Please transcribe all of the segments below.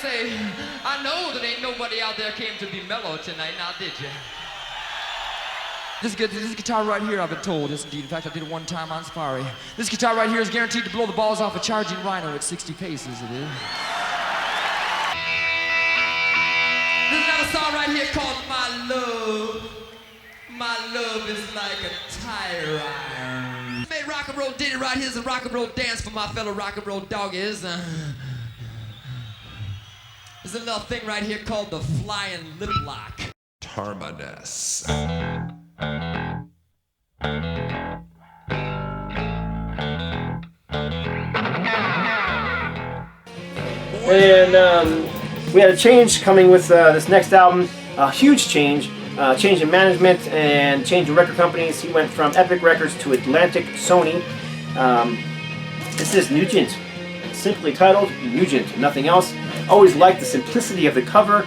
say, I know that ain't nobody out there came to be mellow tonight, now did you? This guitar right here, I've been told, yes indeed. In fact, I did it one time on Safari. This guitar right here is guaranteed to blow the balls off a charging rhino at 60 paces, it is. This is another song right here called My Love. My love is like a tire iron. Made rock and roll ditty right here's a rock and roll dance for my fellow rock and roll doggies. There's a little thing right here called the flying lip lock. Terminus. And we had a change coming with this next album, a huge change. Change in management and change in record companies. He went from Epic Records to Atlantic Sony. This is Nugent, simply titled Nugent, nothing else. Always liked the simplicity of the cover.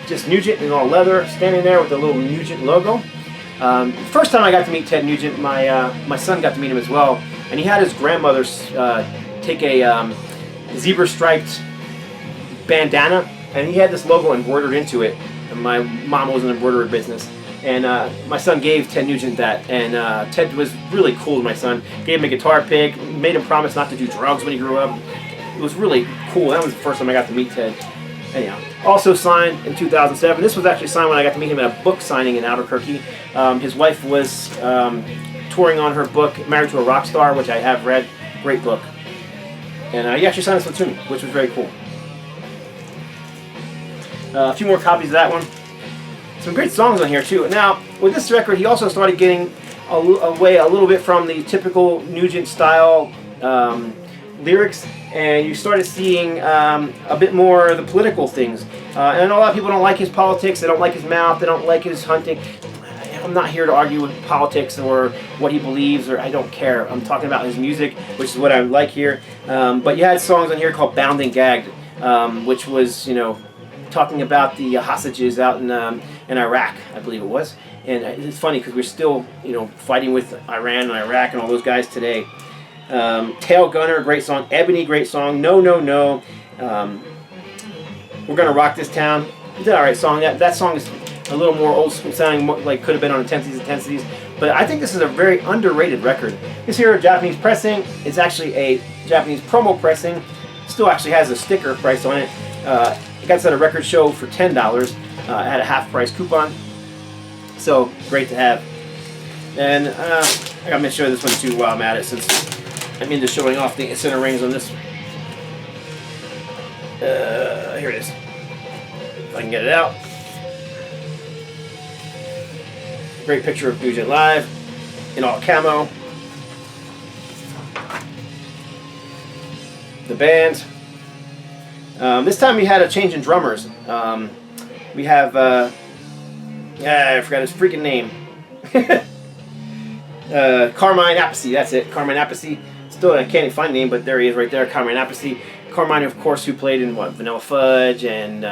Just Nugent in all leather, standing there with the little Nugent logo. First time I got to meet Ted Nugent, my son got to meet him as well, and he had his grandmother take a zebra-striped bandana, and he had this logo embroidered into it. And my mom was in the embroidery business, and my son gave Ted Nugent that, and Ted was really cool with my son. Gave him a guitar pick, made him promise not to do drugs when he grew up. It was really cool. That was the first time I got to meet Ted. Anyhow, also signed in 2007. This was actually signed when I got to meet him at a book signing in Albuquerque. His wife was touring on her book, Married to a Rock Star, which I have read. Great book. And he actually signed this one to me, which was very cool. A few more copies of that one. Some great songs on here too. Now, with this record, he also started getting away a little bit from the typical Nugent style lyrics, and you started seeing a bit more of the political things. And I know a lot of people don't like his politics, they don't like his mouth, they don't like his hunting. I'm not here to argue with politics or what he believes, or I don't care. I'm talking about his music, which is what I like here. But you had songs on here called Bound and Gagged, which was, you know, talking about the hostages out in Iraq, I believe it was. And it's funny because we're still, you know, fighting with Iran and Iraq and all those guys today. Tail Gunner, great song. Ebony, great song. No, No, No. We're Gonna Rock This Town. It's an alright song. That song is a little more old school sounding, like could have been on Intensities. But I think this is a very underrated record. This here, Japanese pressing, is actually a Japanese promo pressing. Still actually has a sticker price on it. It got this at a record show for $10. Had a half price coupon. So great to have. And I gotta show this one too while I'm at it, since I'm into showing off the center rings on this. Here it is. If I can get it out. Great picture of Nugent live in all camo. The band. This time we had a change in drummers. We have, I forgot his freaking name. Carmine Appice, that's it. Carmine Appice. Still, I can't even find the name, but there he is right there. Carmine Appice. Carmine, of course, who played in what, Vanilla Fudge and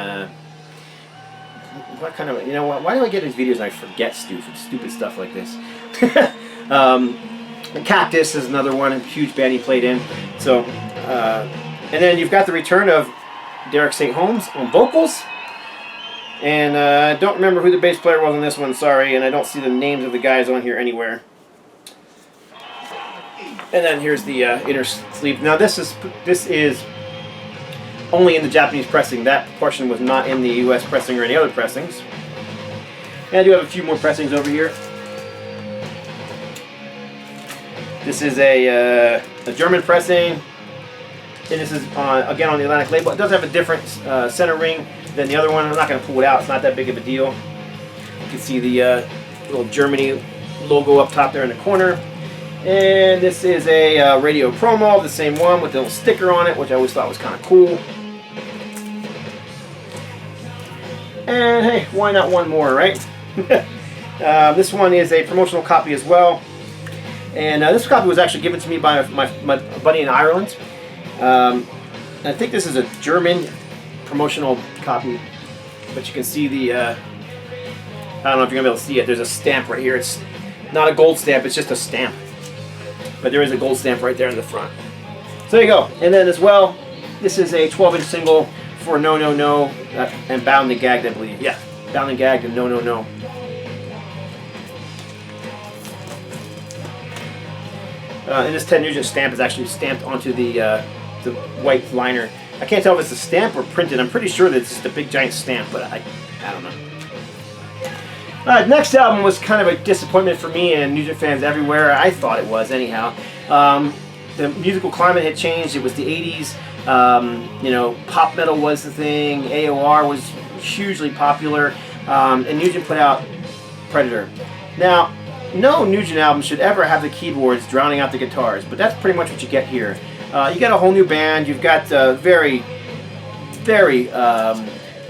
what kind of, you know what? Why do I get these videos and I forget stupid stuff like this? Cactus is another one, a huge band he played in. So, and then you've got the return of Derek St. Holmes on vocals. And I don't remember who the bass player was on this one, sorry, and I don't see the names of the guys on here anywhere. And then here's the inner sleeve. Now this is only in the Japanese pressing. That portion was not in the US pressing or any other pressings. And I do have a few more pressings over here. This is a German pressing. And this is, again, on the Atlantic label. It does have a different center ring than the other one. I'm not going to pull it out. It's not that big of a deal. You can see the little Germany logo up top there in the corner. And this is a radio promo, the same one with the little sticker on it, which I always thought was kind of cool. And hey, why not one more, right? This one is a promotional copy as well. And this copy was actually given to me by my buddy in Ireland. I think this is a German promotional copy, but you can see the, I don't know if you're going to be able to see it, there's a stamp right here. It's not a gold stamp, it's just a stamp. But there is a gold stamp right there in the front. So there you go. And then as well, this is a 12-inch single for No No No and Bound and Gagged, I believe. Yeah, Bound and Gagged and No No No. And this Ted Nugent stamp is actually stamped onto the white liner. I can't tell if it's a stamp or printed. I'm pretty sure that it's just a big giant stamp, but I don't know. Alright, next album was kind of a disappointment for me and Nugent fans everywhere. I thought it was, anyhow. The musical climate had changed. It was the 80s. You know, pop metal was the thing. AOR was hugely popular. And Nugent put out Predator. Now, no Nugent album should ever have the keyboards drowning out the guitars, but that's pretty much what you get here. You got a whole new band. You've got very, very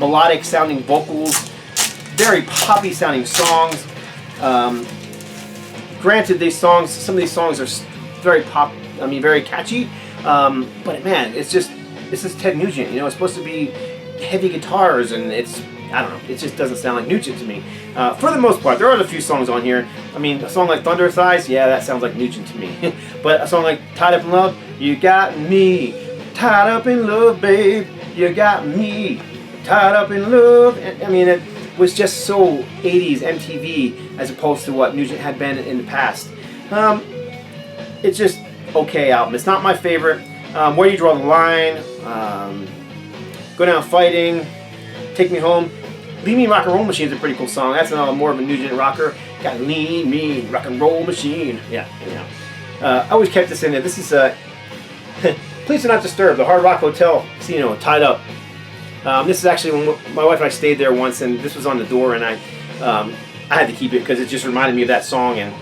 melodic sounding vocals, very poppy sounding songs. Granted, these songs, some of these songs are very very catchy. But man, this is Ted Nugent. You know, it's supposed to be heavy guitars, and I don't know, it just doesn't sound like Nugent to me. For the most part, there are a few songs on here. I mean, a song like Thunder Thighs, yeah, that sounds like Nugent to me. But a song like Tied Up in Love, you got me tied up in love, babe. You got me tied up in love. I mean, it was just so 80s MTV as opposed to what Nugent had been in the past. It's just okay album. It's not my favorite. Where Do You Draw the Line? Go Down Fighting. Take Me Home. Leave Me Rock and Roll Machine is a pretty cool song. That's another more of a Nugent rocker. Got Lean Me Rock and Roll Machine. Yeah, anyhow. I always kept this in there. This is Please Do Not Disturb, the Hard Rock Hotel Casino, Tied Up. This is actually when my wife and I stayed there once, and this was on the door, and I had to keep it because it just reminded me of that song, and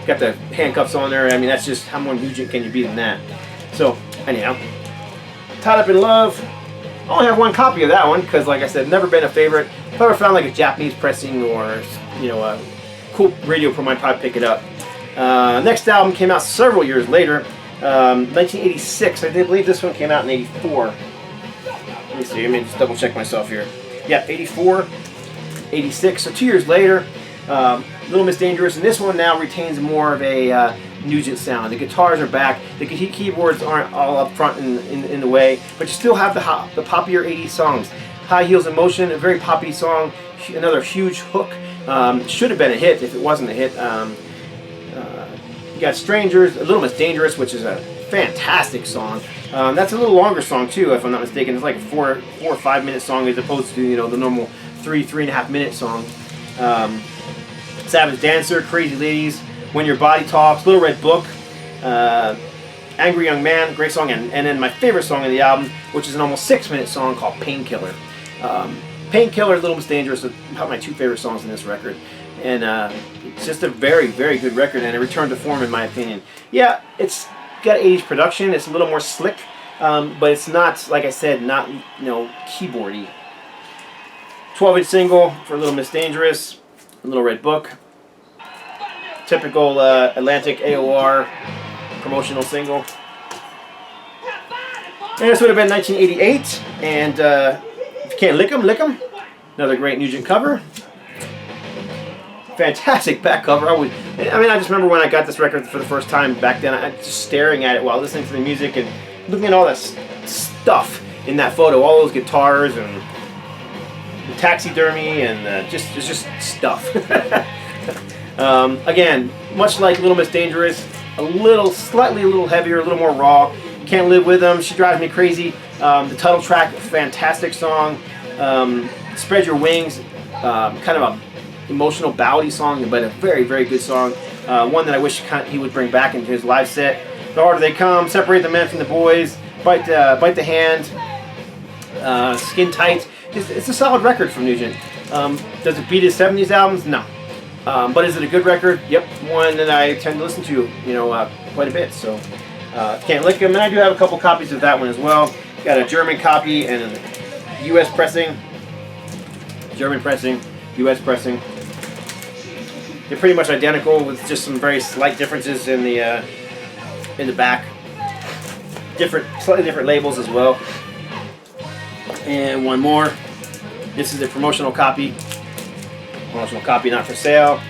got the handcuffs on there. I mean, that's just how more Nugent can you be than that. So, anyhow, Tied Up in Love. I only have one copy of that one because, like I said, never been a favorite. If I ever found like a Japanese pressing or, you know, a cool radio pro, I'd probably pick it up. Next album came out several years later, 1986. I believe this one came out in 84. Let me see. Let me just double check myself here. Yeah, 84, 86. So 2 years later, Little Miss Dangerous, and this one now retains more of a Nugent sound. The guitars are back. The keyboards aren't all up front in the way, but you still have the poppier 80s songs. High Heels in Motion, a very poppy song, another huge hook. Should have been a hit if it wasn't a hit. You got Strangers, A Little Miss Dangerous, which is a fantastic song. That's a little longer song too, if I'm not mistaken. It's like a 4 or 5 minute song as opposed to, you know, the normal 3.5 minute song. Savage Dancer, Crazy Ladies, When Your Body Talks, Little Red Book, Angry Young Man, great song, and then my favorite song of the album, which is an almost 6 minute song called Painkiller. Painkiller, Little Miss Dangerous are probably my two favorite songs in this record. And it's just a very, very good record and a return to form in my opinion. Yeah, it's got 80s production, it's a little more slick, but it's not, like I said, not, you know, keyboardy. 12-inch single for Little Miss Dangerous, Little Red Book. Typical Atlantic AOR promotional single. And this would have been 1988, and If You Can't Lick 'Em, Lick 'Em. Another great Nugent cover. Fantastic back cover. I just remember when I got this record for the first time back then, I just staring at it while listening to the music and looking at all that stuff in that photo, all those guitars and the taxidermy and just stuff. Again, much like Little Miss Dangerous, slightly a little heavier, a little more raw. Can't Live With Them, She Drives Me Crazy. The title track, fantastic song. Spread Your Wings, kind of a emotional ballady song, but a very, very good song. One that I wish he would bring back into his live set. The Harder They Come, Separate the Men from the Boys, Bite the Hand, Skin Tight. It's a solid record from Nugent. Does it beat his 70s albums? No. But is it a good record? Yep, one that I tend to listen to, you know, quite a bit. So Can't Lick 'Em, and I do have a couple copies of that one as well. Got a German copy and a U.S. pressing. German pressing, U.S. pressing. They're pretty much identical with just some very slight differences in the back. Slightly different labels as well. And one more. This is a promotional copy. Promotional copy, not for sale.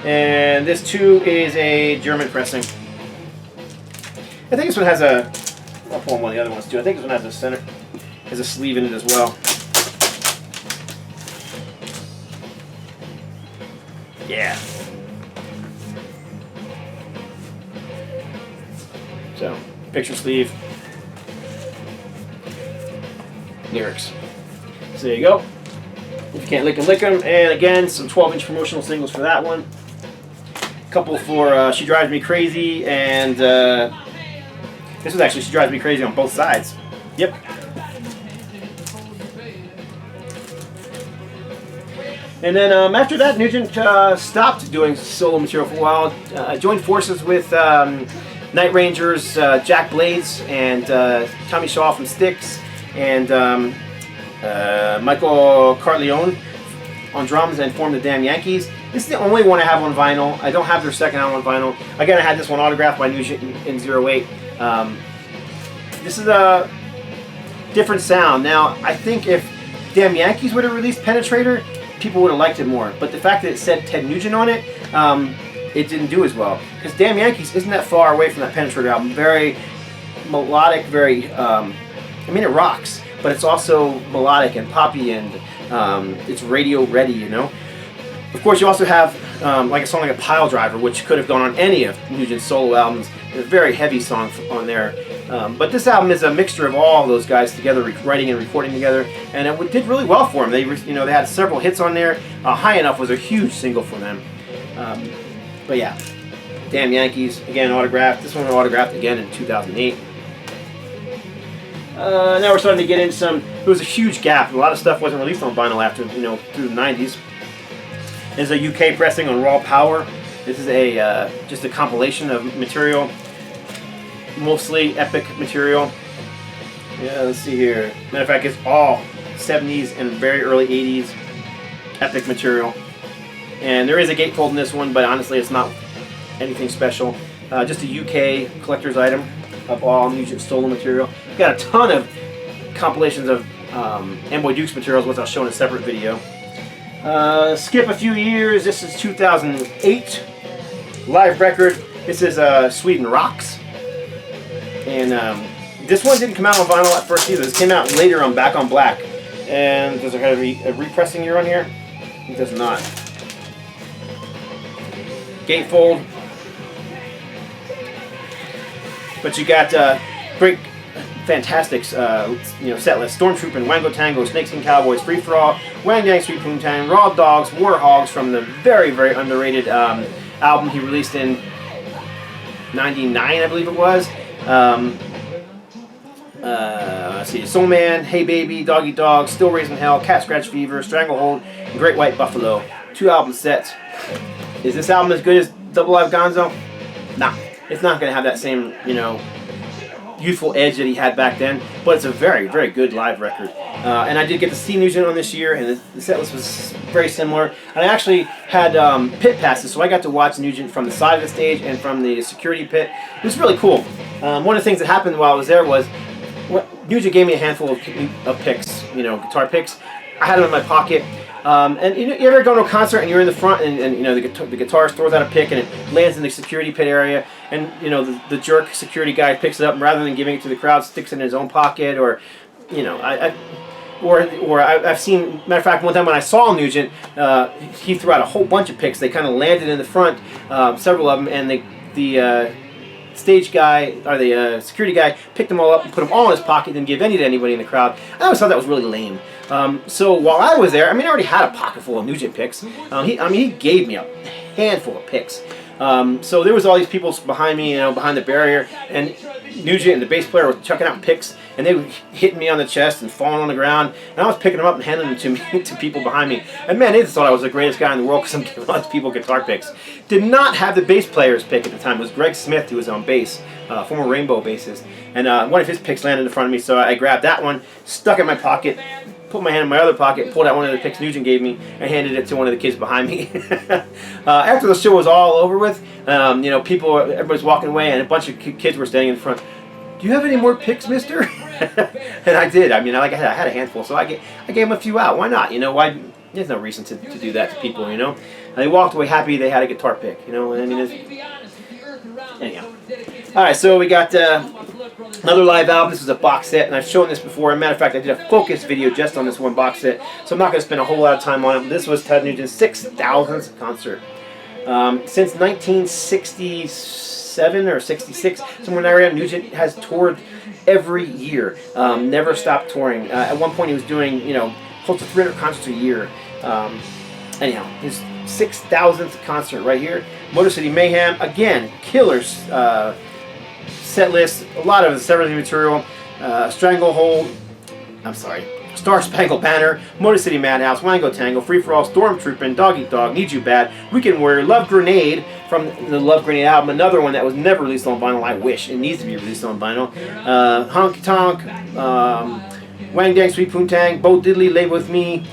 And this too is a German pressing. I think this one has a. I'll pull one of the other ones too. I think this one has a center. Has a sleeve in it as well. Yeah. So, picture sleeve. Lyrics. So there you go. If you can't lick 'em, lick 'em. And again, some 12-inch promotional singles for that one. A couple for She Drives Me Crazy, and this was actually She Drives Me Crazy on both sides. Yep. And then after that, Nugent stopped doing solo material for a while. Joined forces with Night Rangers, Jack Blades, and Tommy Shaw from Styx, and Michael Cartleone on drums, and formed the Damn Yankees. This is the only one I have on vinyl. I don't have their second album on vinyl. Again, I had this one autographed by Nugent in 08. This is a different sound. Now, I think if Damn Yankees would have released Penetrator, people would have liked it more. But the fact that it said Ted Nugent on it, it didn't do as well. Because Damn Yankees isn't that far away from that Penetrator album. Very melodic, very, I mean, it rocks, but it's also melodic and poppy, and it's radio ready, you know. Of course, you also have like a song like a Pile Driver, which could have gone on any of Nugent's solo albums. It's a very heavy song on there. But this album is a mixture of all those guys together, writing and recording together, and it did really well for them. They, they had several hits on there. High Enough was a huge single for them. But yeah, Damn Yankees, again autographed. This one was autographed again in 2008. Now we're starting to get into some. There was a huge gap. A lot of stuff wasn't released on vinyl after, through the 90s. There's a UK pressing on Raw Power. This is a just a compilation of material, mostly epic material. Yeah, let's see here. Matter of fact, it's all 70s and very early 80s epic material. And there is a gatefold in this one, but honestly, it's not anything special. Just a UK collector's item of all Nugent solo material. Got a ton of compilations of Amboy Dukes materials, which I'll show in a separate video. Skip a few years. This is 2008 live record. This is Sweden Rocks, and this one didn't come out on vinyl at first either. This came out later on Back on Black. And does it have a repressing year on here? It does not. Gatefold. But you got great, fantastic, set list. Stormtrooper, Wango Tango, Snakes and Cowboys, Free For All, Wang Yang, Sweet Poontang, Raw Dogs, War Hogs from the very, very underrated album he released in '99, I believe it was. Let's see, Soul Man, Hey Baby, Doggy Dog, Still Raising Hell, Cat Scratch Fever, Stranglehold, and Great White Buffalo. 2 album sets. Is this album as good as Double Live Gonzo? Nah. It's not going to have that same, youthful edge that he had back then, but it's a very, very good live record. And I did get to see Nugent on this year, and the set list was very similar. And I actually had pit passes, so I got to watch Nugent from the side of the stage and from the security pit. It was really cool. One of the things that happened while I was there was Nugent gave me a handful of picks, guitar picks. I had them in my pocket. And you ever go to a concert and you're in the front, and the guitarist throws out a pick and it lands in the security pit area, and the jerk security guy picks it up, and rather than giving it to the crowd, sticks it in his own pocket, or I've seen, matter of fact, one time when I saw Nugent, he threw out a whole bunch of picks. They kind of landed in the front, several of them, and the stage guy, or the security guy, picked them all up and put them all in his pocket, didn't give any to anybody in the crowd. I always thought that was really lame. So while I was there, I already had a pocket full of Nugent picks. He gave me a handful of picks. So there was all these people behind me, behind the barrier, and Nugent and the bass player were chucking out picks, and they were hitting me on the chest and falling on the ground, and I was picking them up and handing them to me, to people behind me. And man, they just thought I was the greatest guy in the world because I'm giving all these people guitar picks. Did not have the bass player's pick at the time. It was Greg Smith, who was on bass, former Rainbow bassist, and one of his picks landed in front of me, so I grabbed that one, stuck it in my pocket, put my hand in my other pocket, pulled out one of the picks Nugent gave me, and handed it to one of the kids behind me. After the show was all over with, everybody's walking away, and a bunch of kids were standing in front. Do you have any more picks, mister? And I did. I had a handful, so I gave them a few out. Why not? Why? There's no reason to do that to people, And they walked away happy they had a guitar pick, Anyhow. All right, so we got Another live album. This is a box set, and I've shown this before. As a matter of fact, I did a focus video just on this one box set, so I'm not going to spend a whole lot of time on it. This was Ted Nugent's 6,000th concert. Since 1967 or 66, somewhere in that area, Nugent has toured every year. Never stopped touring. At one point, he was doing, close to 300 concerts a year. Anyhow, his 6,000th concert right here. Motor City Mayhem, again, killers. Set list, a lot of celebrity material, Stranglehold, Star Spangled Banner, Motor City Madhouse, Wango Tango, Free For All, Stormtroopin', Dog Eat Dog, Need You Bad, Weekend Warrior, Love Grenade from the Love Grenade album, another one that was never released on vinyl. I wish it needs to be released on vinyl. Honky Tonk, Wang Dang, Sweet Poontang, Bo Diddley, Lay With Me,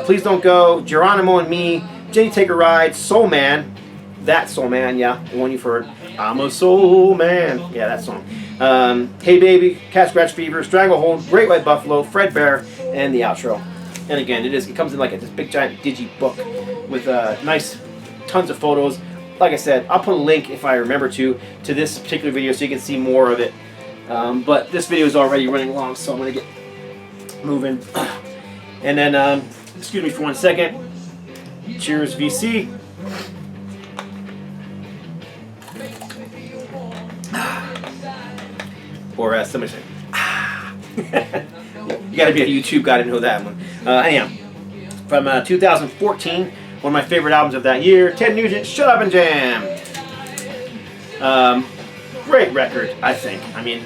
Please Don't Go, Geronimo and Me, Jenny Take a Ride, Soul Man. That Soul Man, yeah, the one you've heard. I'm a Soul Man. Yeah, that song. Hey Baby, Cat Scratch Fever, Stranglehold, Great White Buffalo, Fred Bear, and the outro. And again, it comes in like this big giant digi book with nice tons of photos. Like I said, I'll put a link if I remember to this particular video so you can see more of it. But this video is already running long, so I'm gonna get moving. And then, excuse me for 1 second. Cheers, VC. Or somebody said, you gotta be a YouTube guy to know that one. Anyhow, from 2014, one of my favorite albums of that year, Ted Nugent, Shut Up and Jam. Great record, I think. I mean,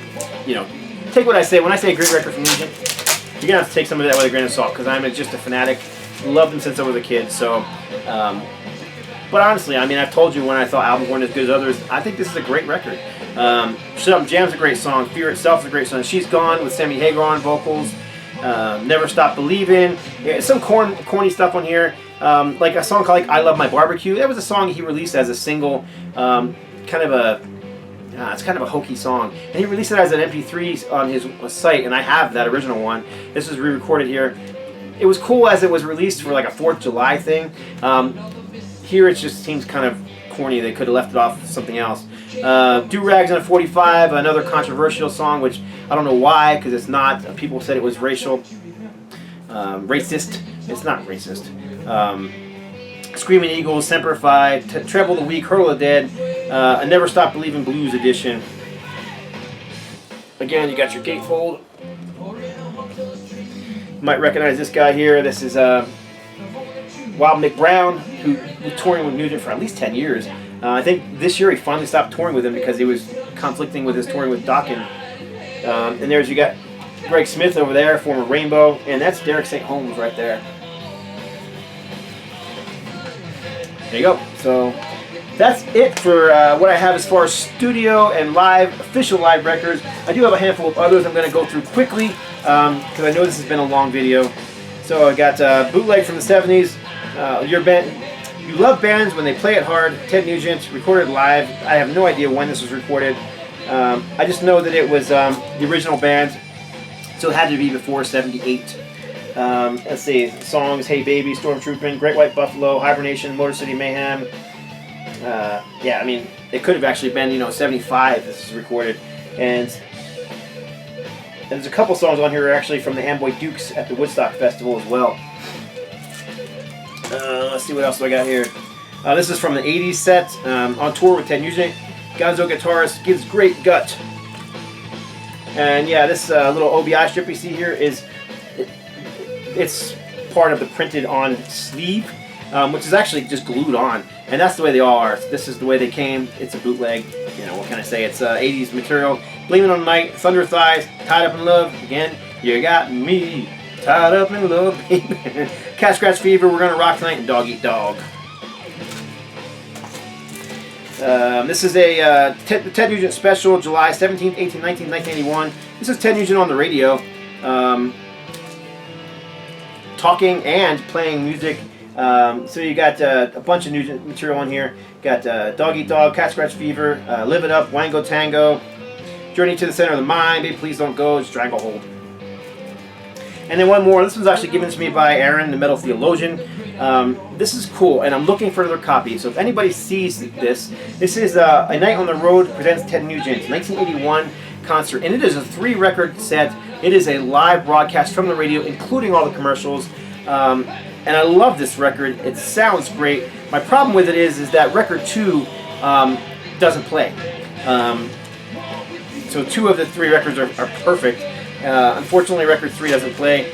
take what I say. When I say a great record from Nugent, you're gonna have to take some of that with a grain of salt, because I'm just a fanatic. Loved him since I was a kid, so. But honestly, I mean, I've told you when I thought albums weren't as good as others, I think this is a great record. Shut Up and Jam's a great song. Fear Itself is a great song. She's Gone with Sammy Hagar on vocals. Never Stop Believin'. Yeah, some corny stuff on here. Like a song called I Love My Barbecue. That was a song he released as a single. It's kind of a hokey song. And he released it as an MP3 on his site, and I have that original one. This is re-recorded here. It was cool as it was released for like a 4th of July thing. Here it just seems kind of corny. They could have left it off something else. Do Rags in a 45, another controversial song, which I don't know why, because it's not. People said it was racial. Racist. It's not racist. Screaming Eagles, Semper Fi, Treble the Weak, Hurl the Dead, a Never Stop Believin' Blues edition. Again, you got your gatefold. You might recognize this guy here. This is Wild Mick Brown, who was touring with Nugent for at least 10 years. I think this year he finally stopped touring with him because he was conflicting with his touring with Dokken. And you got Greg Smith over there, former Rainbow, and that's Derek St. Holmes right there. There you go. So that's it for what I have as far as studio and live, official live records. I do have a handful of others I'm going to go through quickly because I know this has been a long video. So I got Bootleg from the 70s. Your band, you love bands when they play it hard. Ted Nugent, recorded live. I have no idea when this was recorded. I just know that it was the original band, so it had to be before '78. Let's see, songs: Hey Baby, Stormtroopin', Great White Buffalo, Hibernation, Motor City Mayhem. Yeah, I mean, it could have actually been, '75. This is recorded, and there's a couple songs on here actually from the Amboy Dukes at the Woodstock Festival as well. Let's see what else do I got here. This is from the 80s set, on tour with Ted Nugent. Gonzo guitarist gives great gut. And yeah, this little OBI strip you see here it's part of the printed on sleeve, which is actually just glued on. And that's the way they all are. This is the way they came. It's a bootleg. What can I say? It's 80s material. Blaming on the Night, Thunder Thighs, Tied Up in Love. Again, you got me. Tied Up in Love, baby. Cat Scratch Fever, We're Gonna Rock Tonight, and Dog Eat Dog. This is a Ted Nugent special, July 17th, 18th, 19th, 1981. This is Ted Nugent on the radio, talking and playing music. So you got a bunch of Nugent material on here. Got Dog Eat Dog, Cat Scratch Fever, Live It Up, Wango Tango, Journey to the Center of the Mind, Baby Please Don't Go, Stranglehold. And then one more. This was actually given to me by Aaron, the Metal Theologian. This is cool, and I'm looking for another copy. So if anybody sees this is A Night on the Road presents Ted Nugent, 1981. concert. And it is a 3-record set. It is a live broadcast from the radio, including all the commercials. And I love this record. It sounds great. My problem with it is that record 2 doesn't play. So 2 of the 3 records are perfect. Unfortunately, record 3 doesn't play.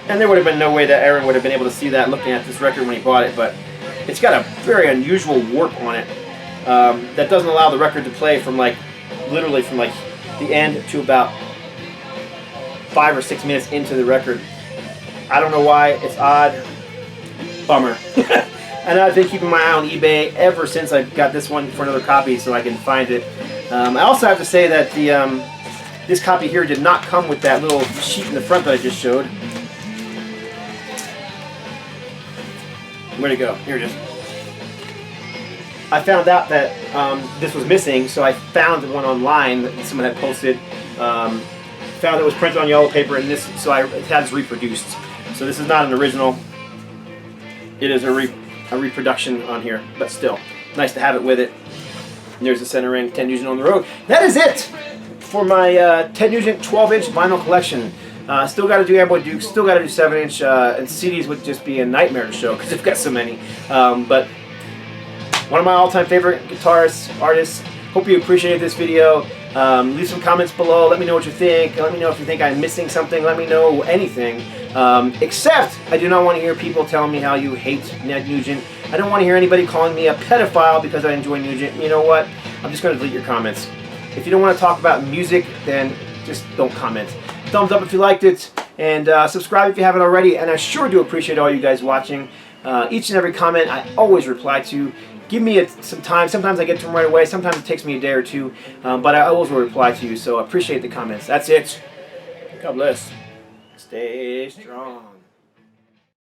And there would have been no way that Aaron would have been able to see that looking at this record when he bought it, but it's got a very unusual warp on it that doesn't allow the record to play from literally from the end to about 5 or 6 minutes into the record. I don't know why. It's odd. Bummer. And I've been keeping my eye on eBay ever since I got this one for another copy so I can find it. I also have to say that this copy here did not come with that little sheet in the front that I just showed. Where'd it go? Here it is. I found out that this was missing, so I found one online that someone had posted. Found it was printed on yellow paper, and this, so it has reproduced. So this is not an original. It is a reproduction on here, but still nice to have it with it. And there's the center ring, Ted Nugent on the road. That is it for my Ted Nugent 12-inch vinyl collection. Still got to do Amboy Dukes, still got to do 7-inch, and CDs would just be a nightmare to show because I've got so many. But one of my all-time favorite guitarists, artists. Hope you appreciated this video. Leave some comments below. Let me know what you think. Let me know if you think I'm missing something. Let me know anything. Except, I do not want to hear people telling me how you hate Ted Nugent. I don't want to hear anybody calling me a pedophile because I enjoy Nugent. You know what? I'm just going to delete your comments. If you don't want to talk about music, then just don't comment. Thumbs up if you liked it, and subscribe if you haven't already. And I sure do appreciate all you guys watching. Each and every comment I always reply to. Give me some time. Sometimes I get to them right away. Sometimes it takes me a day or two. But I always will reply to you. So I appreciate the comments. That's it. God bless. Stay strong.